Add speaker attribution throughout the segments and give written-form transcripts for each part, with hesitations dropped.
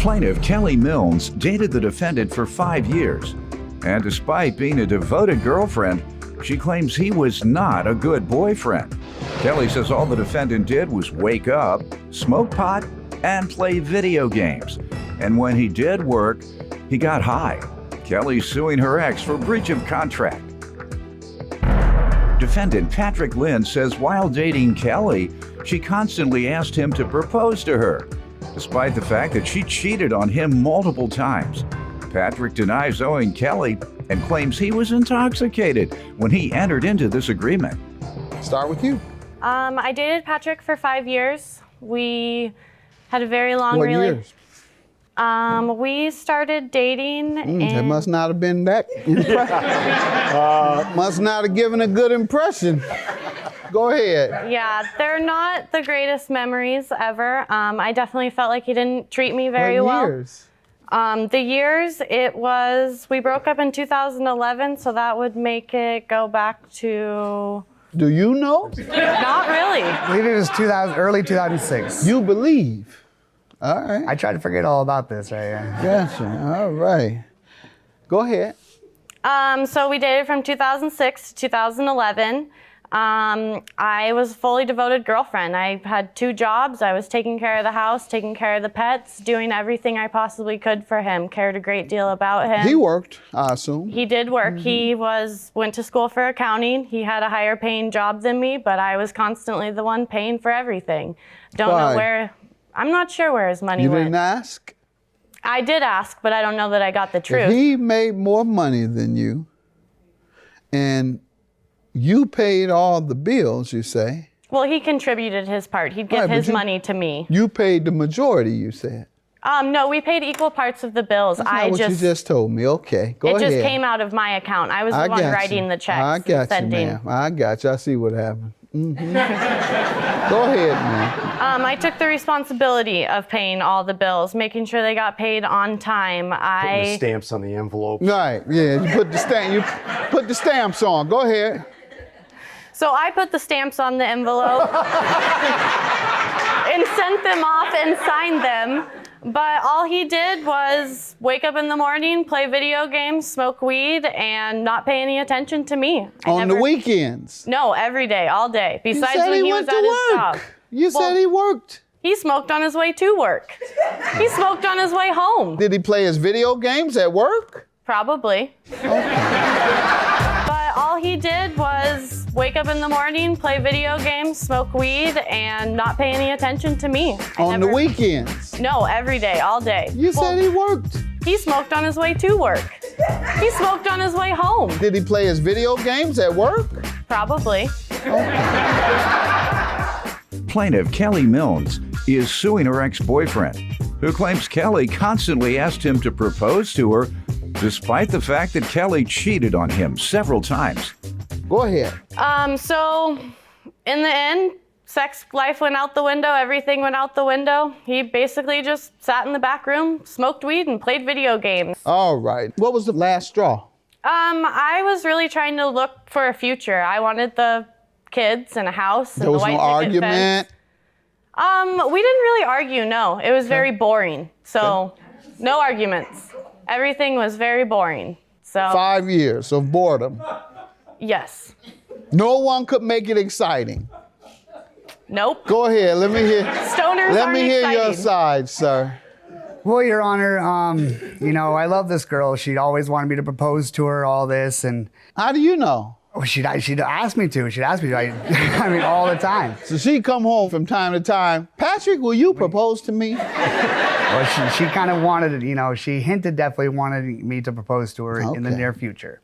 Speaker 1: Plaintiff Kelly Milnes dated the defendant for 5 years, and despite being a devoted girlfriend, she claims he was not a good boyfriend. Kelly says all the defendant did was wake up, smoke pot, and play video games. And when he did work, he got high. Kelly's suing her ex for breach of contract. Defendant Patrick Lynn says while dating Kelly, she constantly asked him to propose to her, despite the fact that she cheated on him multiple times. Patrick denies owing Kelly and claims he was intoxicated when he entered into this agreement.
Speaker 2: Start with you.
Speaker 3: I dated Patrick for 5 years. We had a very long relationship. We started dating.
Speaker 2: It must not have been that must not have given a good impression. Go ahead.
Speaker 3: Yeah, they're not the greatest memories ever. I definitely felt like he didn't treat me very well.
Speaker 2: Years?
Speaker 3: The years, it was, we broke up in 2011, so that would make it go back to...
Speaker 2: Do you know?
Speaker 3: Not really.
Speaker 4: I believe it was early 2006.
Speaker 2: You believe? All right.
Speaker 4: I tried to forget all about this right here.
Speaker 2: Gotcha. All right. Go ahead.
Speaker 3: So we dated from 2006 to 2011. I was a fully devoted girlfriend. I had 2 jobs. I was taking care of the house, taking care of the pets, doing everything I possibly could for him. Cared a great deal about him.
Speaker 2: He worked, I assume.
Speaker 3: He did work. He went to school for accounting. He had a higher paying job than me, but I was constantly the one paying for everything. I'm not sure where his money went.
Speaker 2: You didn't ask?
Speaker 3: I did ask, but I don't know that I got the truth.
Speaker 2: If he made more money than you, and you paid all the bills, you say.
Speaker 3: Well, he contributed his part. He'd give his money to me.
Speaker 2: You paid the majority, you said.
Speaker 3: No, we paid equal parts of the bills.
Speaker 2: That's not what you just told me. Okay, go ahead.
Speaker 3: It just came out of my account. I was the one writing the checks.
Speaker 2: I got
Speaker 3: and sending.
Speaker 2: you, ma'am. I got you. I see what happened. Mm-hmm. Go ahead, ma'am.
Speaker 3: I took the responsibility of paying all the bills, making sure they got paid on time.
Speaker 5: Putting the stamps on the envelopes.
Speaker 2: Right. Yeah. You put the stamps on. Go ahead.
Speaker 3: So I put the stamps on the envelope and sent them off and signed them. But all he did was wake up in the morning, play video games, smoke weed, and not pay any attention to me.
Speaker 2: On the weekends?
Speaker 3: No, every day, all day. Besides when he was at his job.
Speaker 2: You said he worked.
Speaker 3: He smoked on his way to work. He smoked on his way home.
Speaker 2: Did he play his video games at work?
Speaker 3: Probably.
Speaker 2: Okay.
Speaker 3: But all he did was wake up in the morning, play video games, smoke weed, and not pay any attention to me.
Speaker 2: On the weekends?
Speaker 3: No, every day, all day.
Speaker 2: You said he worked.
Speaker 3: He smoked on his way to work. He smoked on his way home.
Speaker 2: Did he play his video games at work?
Speaker 3: Probably.
Speaker 1: Plaintiff Kelly Milnes is suing her ex-boyfriend, who claims Kelly constantly asked him to propose to her, despite the fact that Kelly cheated on him several times.
Speaker 2: Go ahead.
Speaker 3: So in the end, sex life went out the window, everything went out the window. He basically just sat in the back room, smoked weed, and played video games.
Speaker 2: All right. What was the last straw?
Speaker 3: I was really trying to look for a future. I wanted the kids and a house and
Speaker 2: there was
Speaker 3: the white
Speaker 2: no argument?
Speaker 3: We didn't really argue, no. It was very boring. So no arguments. Everything was very boring. So
Speaker 2: 5 years of boredom.
Speaker 3: Yes.
Speaker 2: No one could make it exciting.
Speaker 3: Nope.
Speaker 2: Go ahead. Let me hear.
Speaker 3: Stoners
Speaker 2: Let me hear
Speaker 3: exciting.
Speaker 2: your side, sir.
Speaker 4: Well, Your Honor, I love this girl. She'd always wanted me to propose to her, all this, and...
Speaker 2: How do you know?
Speaker 4: Well, she'd ask me to. She'd ask me to. I mean, all the time.
Speaker 2: So she'd come home from time to time. Patrick, will you propose to me?
Speaker 4: Well, she kind of wanted it, she definitely wanted me to propose to her in the near future.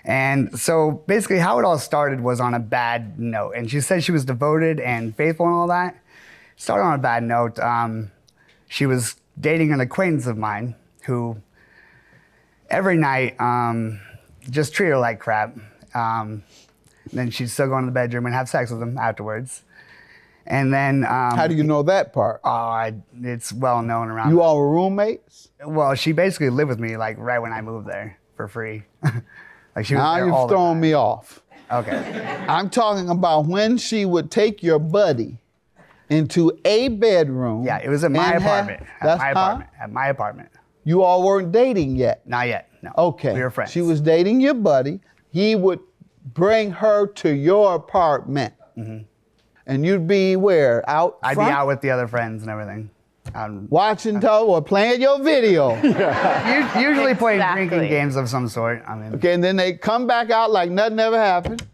Speaker 4: And so basically how it all started was on a bad note. And she said she was devoted and faithful and all that. It started on a bad note. She was dating an acquaintance of mine who every night just treated her like crap. Then she'd still go into the bedroom and have sex with him afterwards. And then...
Speaker 2: How do you know that part?
Speaker 4: It's well known around.
Speaker 2: You all were roommates?
Speaker 4: Well, she basically lived with me right when I moved there for free. She was
Speaker 2: now
Speaker 4: there
Speaker 2: you've
Speaker 4: all the
Speaker 2: thrown
Speaker 4: time.
Speaker 2: me off.
Speaker 4: Okay.
Speaker 2: I'm talking about when she would take your buddy into a bedroom.
Speaker 4: Yeah, it was in my
Speaker 2: and
Speaker 4: apartment.
Speaker 2: That's
Speaker 4: At my apartment.
Speaker 2: You all weren't dating yet.
Speaker 4: Not yet. No.
Speaker 2: Okay.
Speaker 4: We were friends.
Speaker 2: She was dating your buddy. He would bring her to your apartment. And you'd be where? Out
Speaker 4: I'd
Speaker 2: front?
Speaker 4: be out with the other friends and everything.
Speaker 2: Watching or playing your video.
Speaker 4: Usually playing
Speaker 3: Exactly.
Speaker 4: drinking games of some sort. I mean,
Speaker 2: Okay, and then they come back out like nothing ever happened.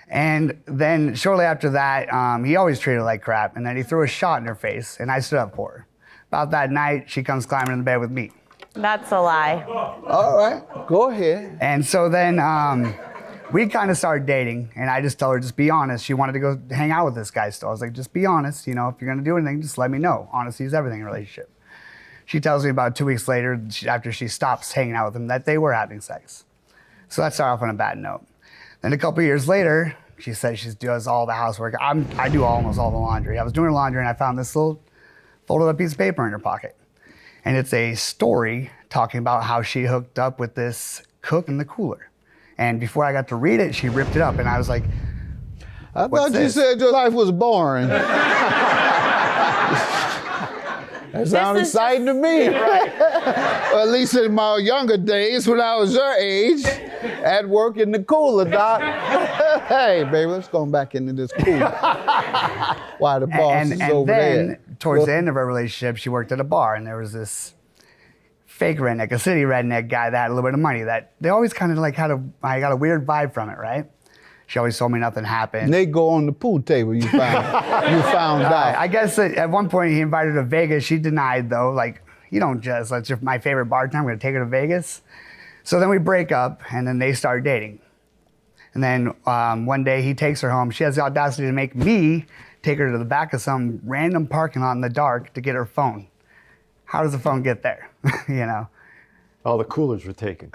Speaker 4: and then shortly after that, he always treated her like crap. And then he threw a shot in her face, and I stood up for her. About that night, she comes climbing in the bed with me.
Speaker 3: That's a lie.
Speaker 2: All right, go ahead.
Speaker 4: And so then we kind of started dating, and I just told her, just be honest. She wanted to go hang out with this guy still. I was like, just be honest. You know, if you're going to do anything, just let me know. Honesty is everything in a relationship. She tells me about 2 weeks later, after she stops hanging out with him, that they were having sex. So that started off on a bad note. Then a couple years later, she said she does all the housework. I do almost all the laundry. I was doing her laundry, and I found this little folded up piece of paper in her pocket. And it's a story talking about how she hooked up with this cook in the cooler. And before I got to read it, she ripped it up, and I was like,
Speaker 2: I
Speaker 4: What's
Speaker 2: thought you
Speaker 4: this?
Speaker 2: said your life was boring. That sounds
Speaker 3: is
Speaker 2: exciting to me. Well, at least in my younger days, when I was your age, at work in the cooler, Doc. Hey, baby, let's go back into this cooler. Why the boss is over
Speaker 4: then,
Speaker 2: there.
Speaker 4: towards the end of our relationship, she worked at a bar, and there was this fake redneck, a city redneck guy that had a little bit of money that they always kind of like I got a weird vibe from it, right? She always told me nothing happened.
Speaker 2: And they go on the pool table, you found out.
Speaker 4: I guess that at one point he invited her to Vegas. She denied though, like, you don't just, that's just my favorite bartender, I'm gonna take her to Vegas. So then we break up, and then they start dating. And then one day he takes her home. She has the audacity to make me take her to the back of some random parking lot in the dark to get her phone. How does the phone get there? You know?
Speaker 5: All the coolers were taken.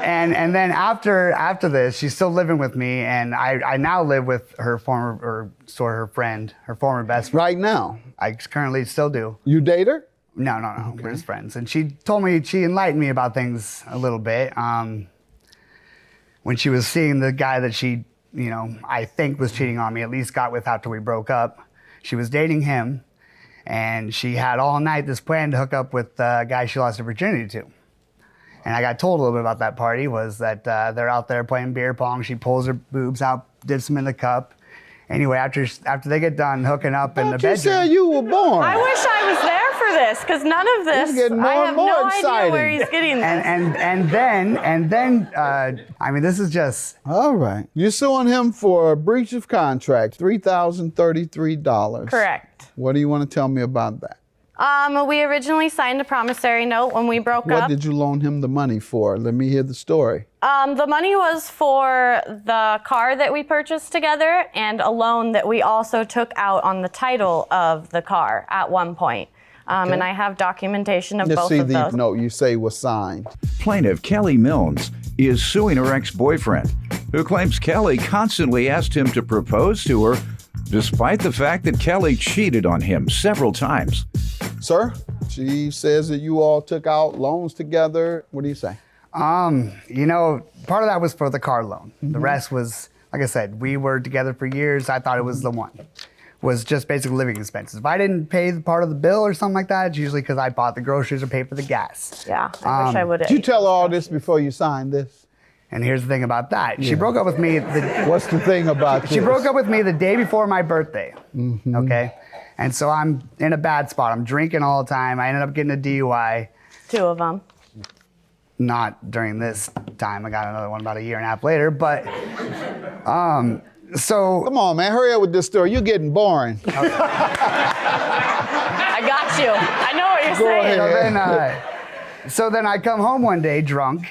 Speaker 4: And then after this, she's still living with me, and I now live with her former friend, her former best friend.
Speaker 2: Right now,
Speaker 4: I currently still do.
Speaker 2: you date her?
Speaker 4: No. We're just friends. And she told me, she enlightened me about things a little bit. When she was seeing the guy that she, you know, I think was cheating on me, at least got with after we broke up, she was dating him, and she had all night this plan to hook up with the guy she lost her virginity to. And I got told a little bit about that party, was that they're out there playing beer pong. She pulls her boobs out, dips them in the cup. Anyway, after they get done hooking up in the
Speaker 2: You
Speaker 4: bedroom.
Speaker 2: said you were born.
Speaker 3: I wish I was there for this, because none of this,
Speaker 2: getting more
Speaker 3: I
Speaker 2: and
Speaker 3: have
Speaker 2: more
Speaker 3: no
Speaker 2: exciting.
Speaker 3: idea where he's getting this.
Speaker 4: And then, I mean, this is just,
Speaker 2: All right. You're suing him for a breach of contract, $3,033.
Speaker 3: Correct.
Speaker 2: What do you want to tell me about that?
Speaker 3: We originally signed a promissory note when we broke
Speaker 2: What
Speaker 3: up.
Speaker 2: did you loan him the money for? Let me hear the story.
Speaker 3: The money was for the car that we purchased together and a loan that we also took out on the title of the car at one point. And I have documentation of
Speaker 2: Let's
Speaker 3: both
Speaker 2: see
Speaker 3: of
Speaker 2: the
Speaker 3: those.
Speaker 2: note you say was signed.
Speaker 1: Plaintiff Kelly Milnes is suing her ex-boyfriend, who claims Kelly constantly asked him to propose to her, despite the fact that Kelly cheated on him several times.
Speaker 2: Sir, she says that you all took out loans together. What do you say?
Speaker 4: you know, part of that was for the car loan. The rest was, like I said, we were together for years. I thought it was the one. Was just basic living expenses. If I didn't pay the part of the bill or something like that, it's usually because I bought the groceries or paid for the gas.
Speaker 3: Yeah, I wish I would have.
Speaker 2: Did you tell her all this before you signed this?
Speaker 4: And here's the thing about that. She broke up with me.
Speaker 2: What's the thing about this?
Speaker 4: She broke up with me the day before my birthday. Okay? And so I'm in a bad spot. I'm drinking all the time. I ended up getting a DUI.
Speaker 3: 2 of them.
Speaker 4: Not during this time. I got another one about a year and a half later. But so
Speaker 2: Come on, man. Hurry up with this story. You're getting boring.
Speaker 3: I got you. I know what you're saying.
Speaker 2: ahead.
Speaker 4: So then I come home one day drunk,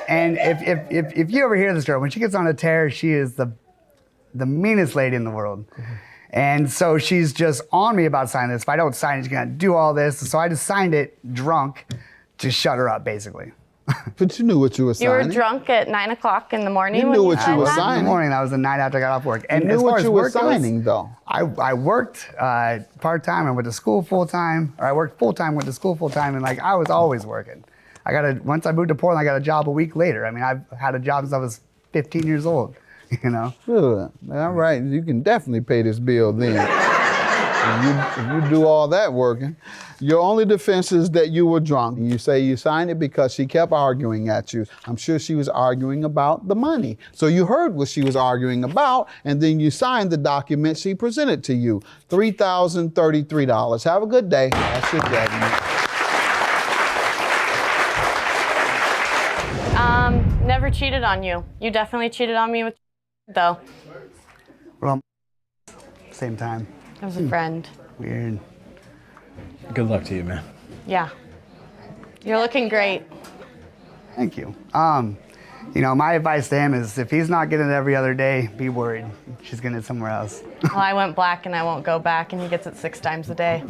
Speaker 4: and if you ever hear this girl, when she gets on a tear, she is the meanest lady in the world. And so she's just on me about signing this. If I don't sign it, she's gonna do all this. So I just signed it drunk to shut her up, basically.
Speaker 2: But you knew what you were
Speaker 3: You were
Speaker 2: signing.
Speaker 3: drunk at 9 o'clock in the morning.
Speaker 2: You
Speaker 3: when
Speaker 2: knew what you
Speaker 3: signed
Speaker 2: were
Speaker 3: that?
Speaker 4: In the
Speaker 2: signing.
Speaker 4: morning, that was the night after I got off work. And
Speaker 2: You knew
Speaker 4: as far
Speaker 2: what
Speaker 4: as
Speaker 2: you were
Speaker 4: work goes,
Speaker 2: signing, though.
Speaker 4: I worked part-time and went to school full-time, or I worked full-time, went to school full-time, and like I was always working. Once I moved to Portland, I got a job a week later. I mean, I've had a job since I was 15 years old. you know?
Speaker 2: Good. All right, you can definitely pay this bill then. if you do all that working. Your only defense is that you were drunk. You say you signed it because she kept arguing at you. I'm sure she was arguing about the money. So you heard what she was arguing about, and then you signed the document she presented to you. $3,033. Have a good day. That's your judgment.
Speaker 3: Never cheated on you. You definitely cheated on me with though.
Speaker 4: Well, same time.
Speaker 3: I was a friend.
Speaker 4: Weird.
Speaker 5: Good luck to you, man.
Speaker 3: Yeah. You're looking great.
Speaker 4: Thank you. You know, my advice to him is if he's not getting it every other day, be worried. She's getting it somewhere else.
Speaker 3: Well, I went black and I won't go back, and he gets it 6 times a day.